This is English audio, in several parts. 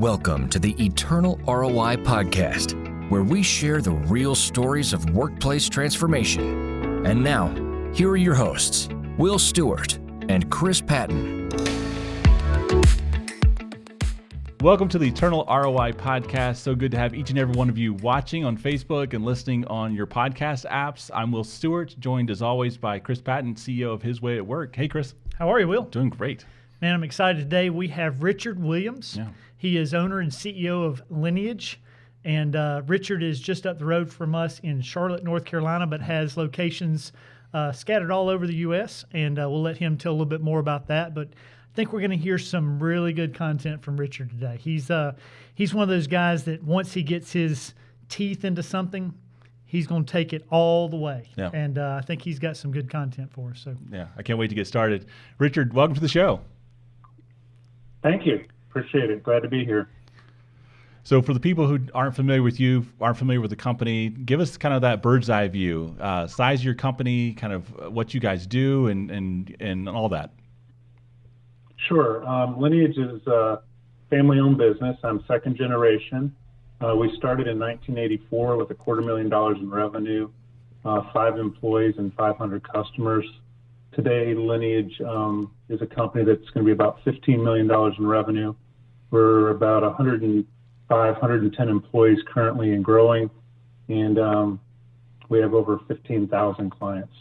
Welcome to the Eternal ROI podcast, where we share the real stories of workplace transformation. And now, here are your hosts, Will Stewart and Chris Patton. Welcome to the Eternal ROI podcast. So good to have each and every one of you watching on Facebook and listening on your podcast apps. I'm Will Stewart, joined as always by Chris Patton, CEO of His Way at Work. Hey, Chris. How are you, Will? Doing great. Man, I'm excited today. We have Richard Williams. Yeah. He is owner and CEO of Lineage. And Richard is just up the road from us in Charlotte, North Carolina, but has locations scattered all over the U.S. And we'll let him tell a little bit more about that. But I think we're going to hear some really good content from Richard today. He's one of those guys that once he gets his teeth into something, he's going to take it all the way. Yeah. And I think he's got some good content for us. So yeah, I can't wait to get started. Richard, welcome to the show. Thank you. Appreciate it. Glad to be here. So for the people who aren't familiar with you, aren't familiar with the company, give us kind of that bird's eye view, size of your company, kind of what you guys do and all that. Sure. Lineage is a family-owned business. I'm second generation. We started in 1984 with $250,000 in revenue, 5 employees and 500 customers. Today, Lineage is a company that's going to be about $15 million in revenue. We're about 105, 110 employees currently and growing, and we have over 15,000 clients.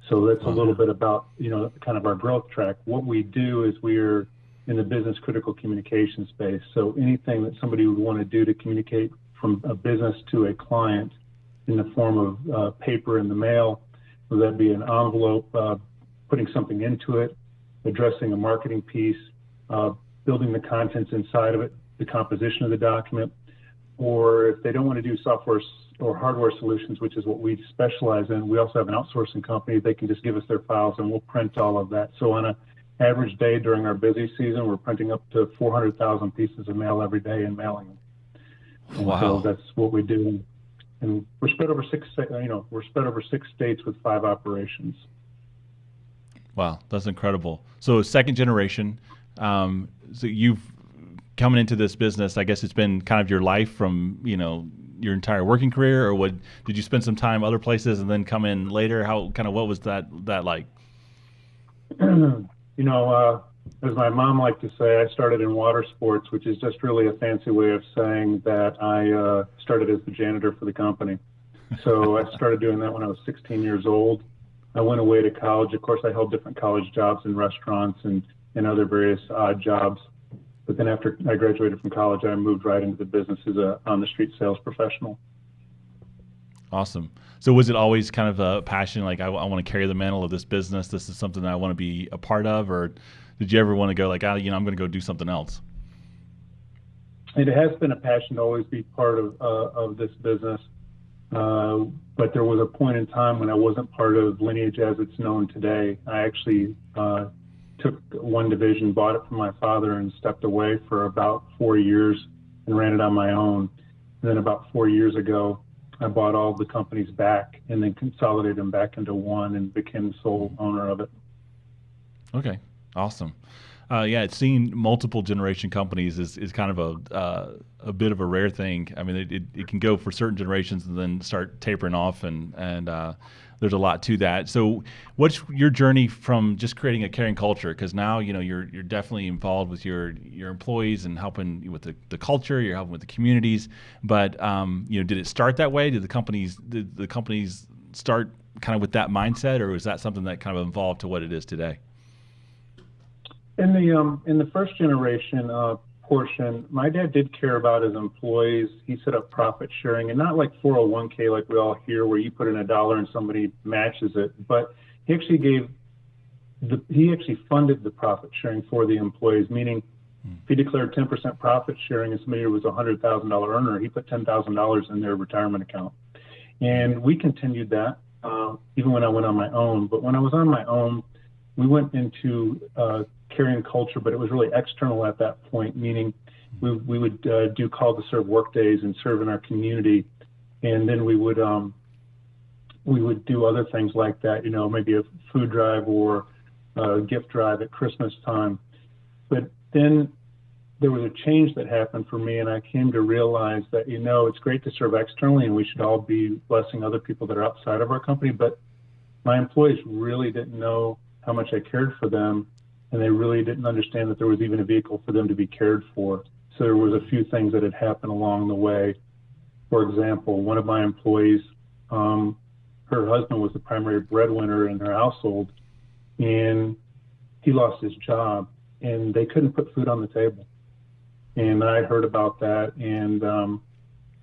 So that's a little bit about, kind of our growth track. What we do is we're in the business critical communication space. So anything that somebody would want to do to communicate from a business to a client in the form of paper in the mail, whether that be an envelope, putting something into it, addressing a marketing piece, building the contents inside of it, the composition of the document, or if they don't want to do software or hardware solutions, which is what we specialize in, we also have an outsourcing company. They can just give us their files and we'll print all of that. So on an average day during our busy season, we're printing up to 400,000 pieces of mail every day and mailing them. And wow. So that's what we do. And we're spread over 6 states with 5 operations. Wow, that's incredible. So second generation, so you've coming into this business, I guess it's been kind of your life from, your entire working career, or did you spend some time other places and then come in later? What was that like? As my mom liked to say, I started in water sports, which is just really a fancy way of saying that I started as the janitor for the company. So I started doing that when I was 16 years old. I went away to college. Of course, I held different college jobs in restaurants and other various odd jobs. But then after I graduated from college, I moved right into the business as a on-the-street sales professional. Awesome. So was it always kind of a passion, like I want to carry the mantle of this business, this is something that I want to be a part of, or did you ever want to go like, I'm going to go do something else? It has been a passion to always be part of this business. But there was a point in time when I wasn't part of Lineage as it's known today. I actually took one division, bought it from my father, and stepped away for about 4 years and ran it on my own. And then about 4 years ago, I bought all the companies back and then consolidated them back into one and became the sole owner of it. Okay, awesome. It's seeing multiple generation companies is kind of a bit of a rare thing. I mean, it can go for certain generations and then start tapering off, and there's a lot to that. So what's your journey from just creating a caring culture? Because now, you're definitely involved with your employees and helping with the culture, you're helping with the communities. But, did it start that way? Did the companies start kind of with that mindset, or was that something that kind of evolved to what it is today? In the first generation portion, my dad did care about his employees. He set up profit sharing, and not like 401k like we all hear, where you put in $1 and somebody matches it. But he actually funded the profit sharing for the employees. Meaning, if he declared 10% profit sharing and somebody was a $100,000 earner, he put $10,000 in their retirement account. And we continued that even when I went on my own. But when I was on my own, we went into caring culture, but it was really external at that point, meaning we would do call to serve work days and serve in our community. And then we would do other things like that, maybe a food drive or a gift drive at Christmas time. But then there was a change that happened for me, and I came to realize that, it's great to serve externally, and we should all be blessing other people that are outside of our company, but my employees really didn't know how much I cared for them, and they really didn't understand that there was even a vehicle for them to be cared for. So there was a few things that had happened along the way. For example, one of my employees, her husband was the primary breadwinner in their household, and he lost his job, and they couldn't put food on the table. And I heard about that, and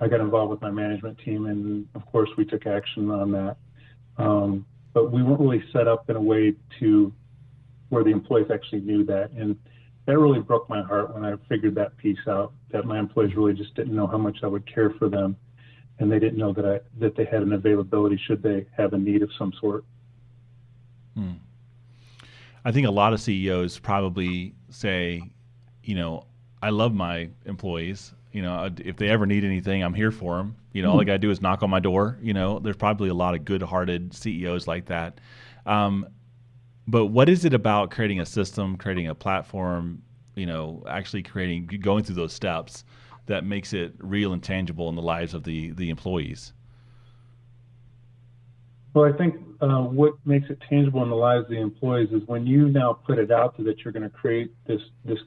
I got involved with my management team, and of course we took action on that. But we weren't really set up in a way to where the employees actually knew that. And that really broke my heart when I figured that piece out, that my employees really just didn't know how much I would care for them. And they didn't know that they had an availability should they have a need of some sort. I think a lot of CEOs probably say, I love my employees. If they ever need anything, I'm here for them. All they got to do is knock on my door. There's probably a lot of good-hearted CEOs like that. But what is it about creating a system, creating a platform, actually going through those steps that makes it real and tangible in the lives of the employees? Well, I think what makes it tangible in the lives of the employees is when you now put it out there that you're going to create this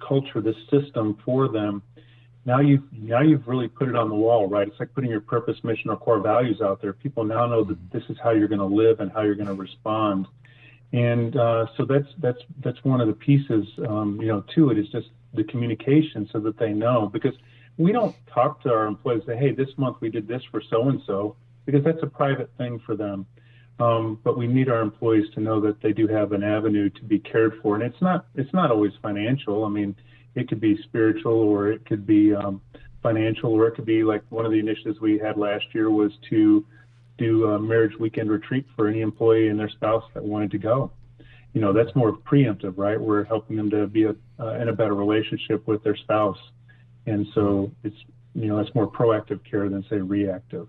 culture, this system for them. Now you've really put it on the wall, right? It's like putting your purpose, mission, or core values out there. People now know that this is how you're going to live and how you're going to respond. And so that's one of the pieces, to it is just the communication so that they know, because we don't talk to our employees and say, hey, this month we did this for so-and-so, because that's a private thing for them. But we need our employees to know that they do have an avenue to be cared for. And it's not always financial. I mean, it could be spiritual, or it could be financial, or it could be like one of the initiatives we had last year was to do a marriage weekend retreat for any employee and their spouse that wanted to go. That's more preemptive, right? We're helping them to be in a better relationship with their spouse. And so it's more proactive care than, say, reactive.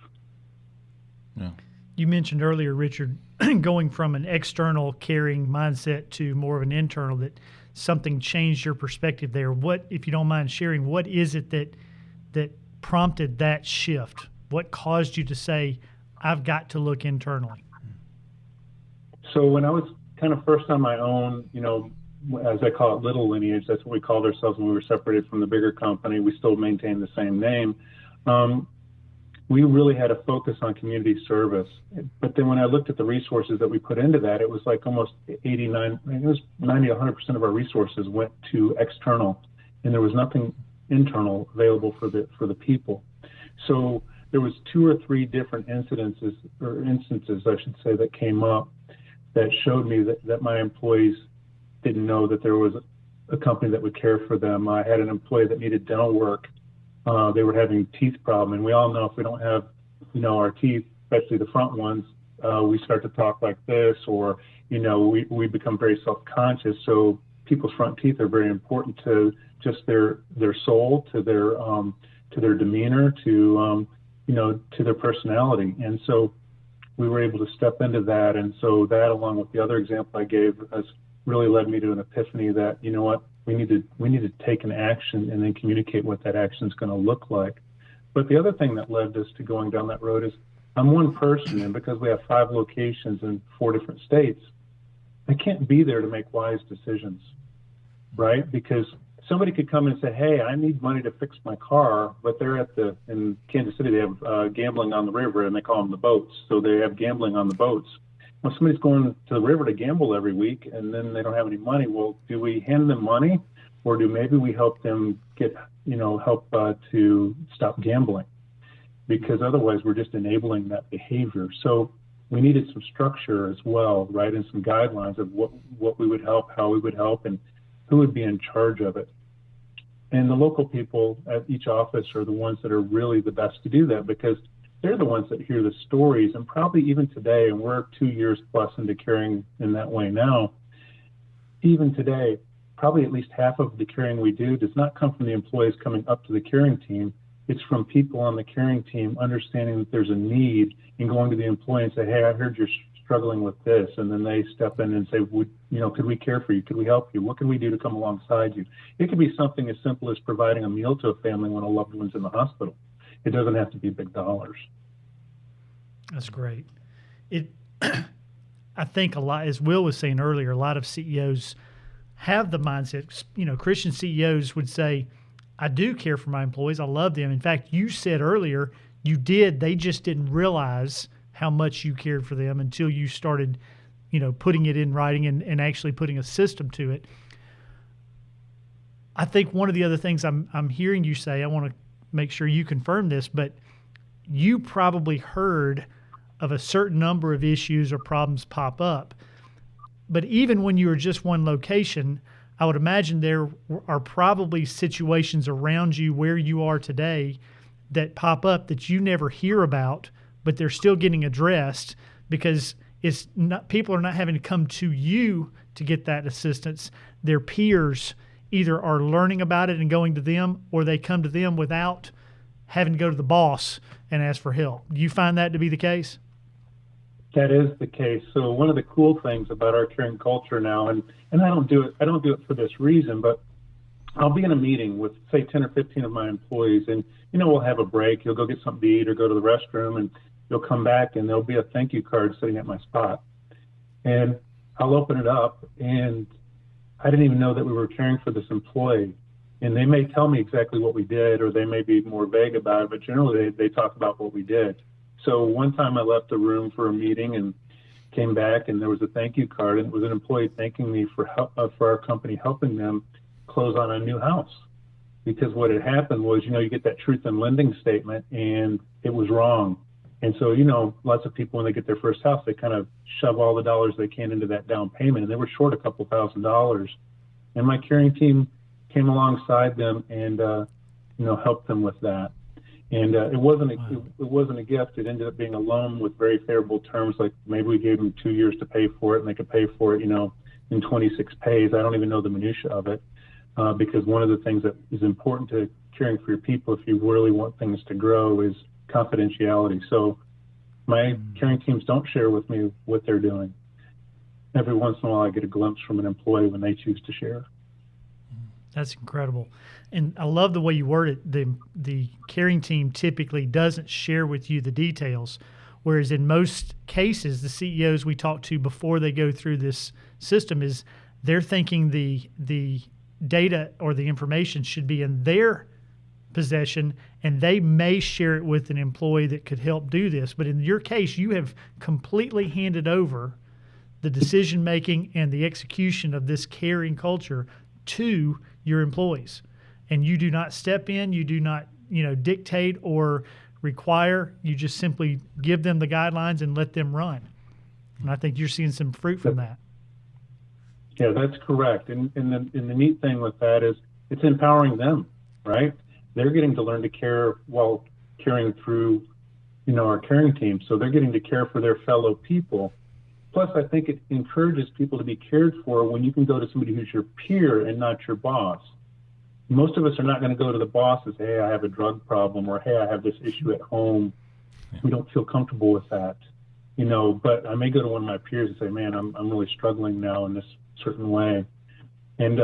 Yeah. You mentioned earlier, Richard, going from an external caring mindset to more of an internal, that something changed your perspective there. What, if you don't mind sharing, what is it that prompted that shift? What caused you to say, I've got to look internally? So when I was kind of first on my own, as I call it, little Lineage, that's what we called ourselves when we were separated from the bigger company. We still maintain the same name. We really had a focus on community service. But then when I looked at the resources that we put into that, it was like almost 90, 100% of our resources went to external, and there was nothing internal available for the people. So there was 2 or 3 different instances, I should say, that came up that showed me that my employees didn't know that there was a company that would care for them. I had an employee that needed dental work. They were having teeth problem, and we all know if we don't have, our teeth, especially the front ones, we start to talk like this, or we become very self-conscious. So people's front teeth are very important to just their soul, to their demeanor, to their personality. And so we were able to step into that. And so that, along with the other example I gave, has really led me to an epiphany that, we need to take an action and then communicate what that action is going to look like. But the other thing that led us to going down that road is I'm one person, and because we have 5 locations in 4 different states, I can't be there to make wise decisions, right? Because somebody could come and say, hey, I need money to fix my car, but they're in Kansas City, they have gambling on the river, and they call them the boats. So they have gambling on the boats. Well, somebody's going to the river to gamble every week, and then they don't have any money. Well, do we hand them money, or do maybe we help them get, help to stop gambling? Because otherwise we're just enabling that behavior. So we needed some structure as well, right, and some guidelines of what we would help, how we would help, and who would be in charge of it. And the local people at each office are the ones that are really the best to do that, because they're the ones that hear the stories. And probably even today, and we're 2 years plus into caring in that way now, even today, probably at least half of the caring we do does not come from the employees coming up to the caring team. It's from people on the caring team understanding that there's a need and going to the employee and say, hey, I heard you're struggling with this, and then they step in and say, could we care for you? Could we help you? What can we do to come alongside you? It could be something as simple as providing a meal to a family when a loved one's in the hospital. It doesn't have to be big dollars. That's great. I think a lot, as Will was saying earlier, a lot of CEOs have the mindset. Christian CEOs would say, I do care for my employees. I love them. In fact, you said earlier you did. They just didn't realize how much you cared for them until you started, putting it in writing and actually putting a system to it. I think one of the other things I'm hearing you say, I want to make sure you confirm this, but you probably heard of a certain number of issues or problems pop up. But even when you were just one location, I would imagine there are probably situations around you where you are today that pop up that you never hear about, but they're still getting addressed because people are not having to come to you to get that assistance. Their peers either are learning about it and going to them, or they come to them without having to go to the boss and ask for help. Do you find that to be the case? That is the case. So one of the cool things about our caring culture now, and I don't do it for this reason, but I'll be in a meeting with, say, 10 or 15 of my employees, and we'll have a break. You'll go get something to eat or go to the restroom, and you'll come back, and there'll be a thank you card sitting at my spot. And I'll open it up, and I didn't even know that we were caring for this employee. And they may tell me exactly what we did, or they may be more vague about it, but generally they talk about what we did. So one time I left the room for a meeting and came back, and there was a thank you card, and it was an employee thanking me for our company helping them close on a new house. Because what had happened was, you get that truth in lending statement, and it was wrong. And so, lots of people, when they get their first house, they kind of shove all the dollars they can into that down payment, and they were short a couple $1,000s. And my caring team came alongside them and, helped them with that. And it wasn't a gift. It ended up being a loan with very favorable terms. Like maybe we gave them 2 years to pay for it, and they could pay for it, in 26 pays. I don't even know the minutia of it, because one of the things that is important to caring for your people, if you really want things to grow, is confidentiality. So my caring teams don't share with me what they're doing. Every once in a while, I get a glimpse from an employee when they choose to share. That's incredible. And I love the way you word it. The caring team typically doesn't share with you the details, whereas in most cases, the CEOs we talk to before they go through this system is they're thinking the data or the information should be in their possession, and they may share it with an employee that could help do this. But in your case, you have completely handed over the decision-making and the execution of this caring culture to your employees. And you do not step in, you do not, dictate or require, you just simply give them the guidelines and let them run. And I think you're seeing some fruit from that. Yeah, that's correct. And the neat thing with that is it's empowering them, right? They're getting to learn to care while caring through, our caring team. So they're getting to care for their fellow people. Plus, I think it encourages people to be cared for when you can go to somebody who's your peer and not your boss. Most of us are not going to go to the boss and say, hey, I have a drug problem, or hey, I have this issue at home. Yeah. We don't feel comfortable with that, but I may go to one of my peers and say, man, I'm really struggling now in this certain way. And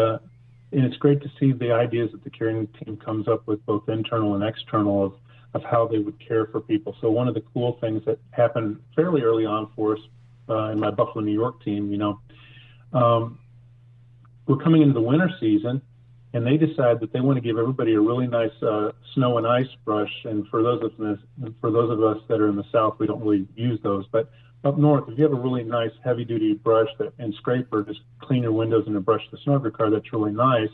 it's great to see the ideas that the caring team comes up with, both internal and external, of how they would care for people. So one of the cool things that happened fairly early on for us in my Buffalo, New York team, we're coming into the winter season, and they decide that they want to give everybody a really nice snow and ice brush. And for those of us that are in the South, we don't really use those. But up north, if you have a really nice heavy-duty brush and scraper, just clean your windows and brush the snow of your car, that's really nice.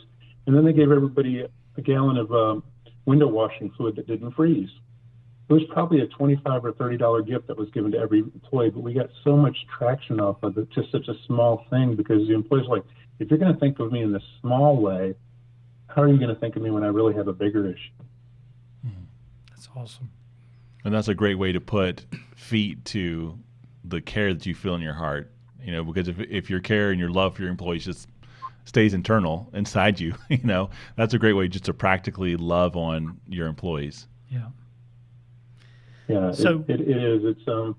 And then they gave everybody a gallon of window washing fluid that didn't freeze. It was probably a $25 or $30 gift that was given to every employee, but we got so much traction off of it, just such a small thing, because the employees were like, if you're going to think of me in this small way, how are you going to think of me when I really have a bigger issue? That's awesome. And that's a great way to put feet to the care that you feel in your heart, because if your care and your love for your employees just stays internal inside you, that's a great way just to practically love on your employees. Yeah. Yeah, so it is. It's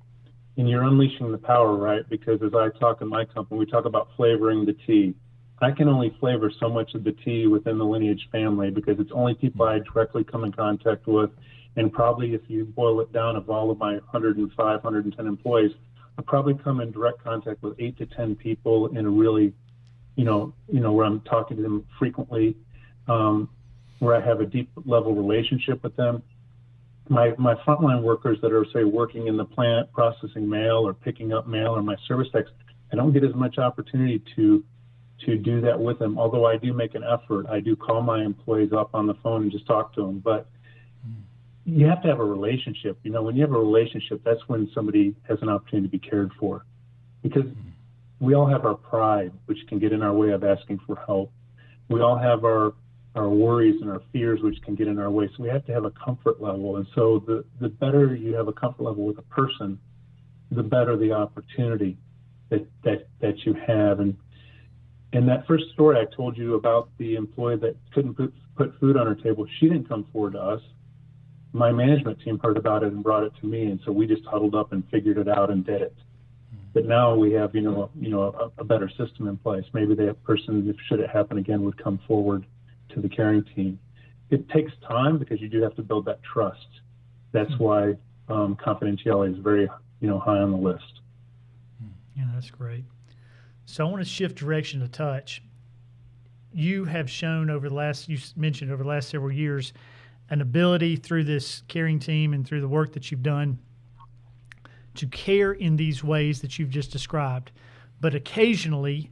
and you're unleashing the power, right? Because as I talk in my company, we talk about flavoring the tea. I can only flavor so much of the tea within the Lineage family because it's only people I directly come in contact with. And probably if you boil it down, of all of my 105, 110 employees, I probably come in direct contact with 8 to 10 people in a really, where I'm talking to them frequently, where I have a deep level relationship with them. My frontline workers that are, say, working in the plant, processing mail or picking up mail, or my service techs, I don't get as much opportunity to do that with them. Although I do make an effort, I do call my employees up on the phone and just talk to them. But you have to have a relationship. When you have a relationship, that's when somebody has an opportunity to be cared for. Because we all have our pride, which can get in our way of asking for help. We all have our worries and our fears, which can get in our way. So we have to have a comfort level. And so the better you have a comfort level with a person, the better the opportunity that you have. And in that first story I told you about the employee that couldn't put food on her table, she didn't come forward to us. My management team heard about it and brought it to me, and so we just huddled up and figured it out and did it. But now we have, a better system in place. Maybe that person, if should it happen again, would come forward to the caring team. It takes time because you do have to build that trust. That's why confidentiality is very, high on the list. Yeah, that's great. So I want to shift direction a touch. You have shown you mentioned over the last several years, an ability through this caring team and through the work that you've done to care in these ways that you've just described. But occasionally,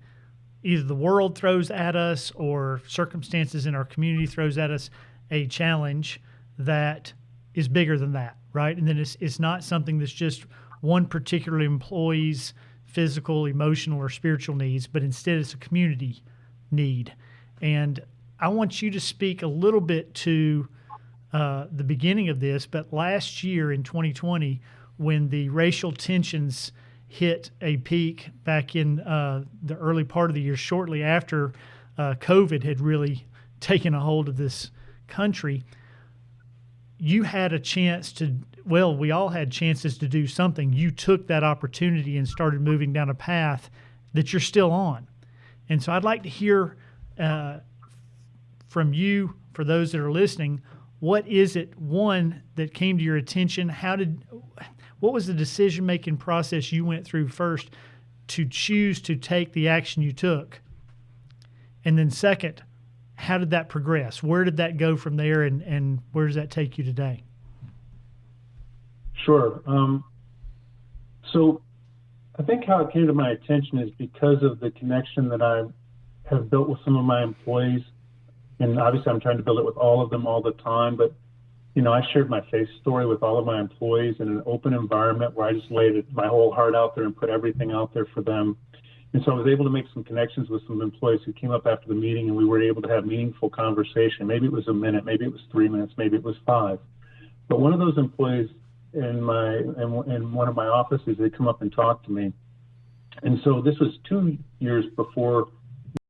either the world throws at us or circumstances in our community throws at us a challenge that is bigger than that, right? And then it's not something that's just one particular employee's physical, emotional, or spiritual needs, but instead it's a community need. And I want you to speak a little bit to the beginning of this, but last year in 2020, when the racial tensions hit a peak back in the early part of the year, shortly after COVID had really taken a hold of this country, you had a chance we all had chances to do something. You took that opportunity and started moving down a path that you're still on. And so I'd like to hear from you, for those that are listening, what is it, one, that came to your attention? What was the decision-making process you went through first to choose to take the action you took? And then second, how did that progress? Where did that go from there, and where does that take you today? Sure. So I think how it came to my attention is because of the connection that I have built with some of my employees. And obviously I'm trying to build it with all of them all the time, but I shared my face story with all of my employees in an open environment where I just laid my whole heart out there and put everything out there for them. And so I was able to make some connections with some employees who came up after the meeting, and we were able to have meaningful conversation. Maybe it was a minute, maybe it was 3 minutes, maybe it was 5. But one of those employees in one of my offices, they come up and talk to me. And so this was 2 years before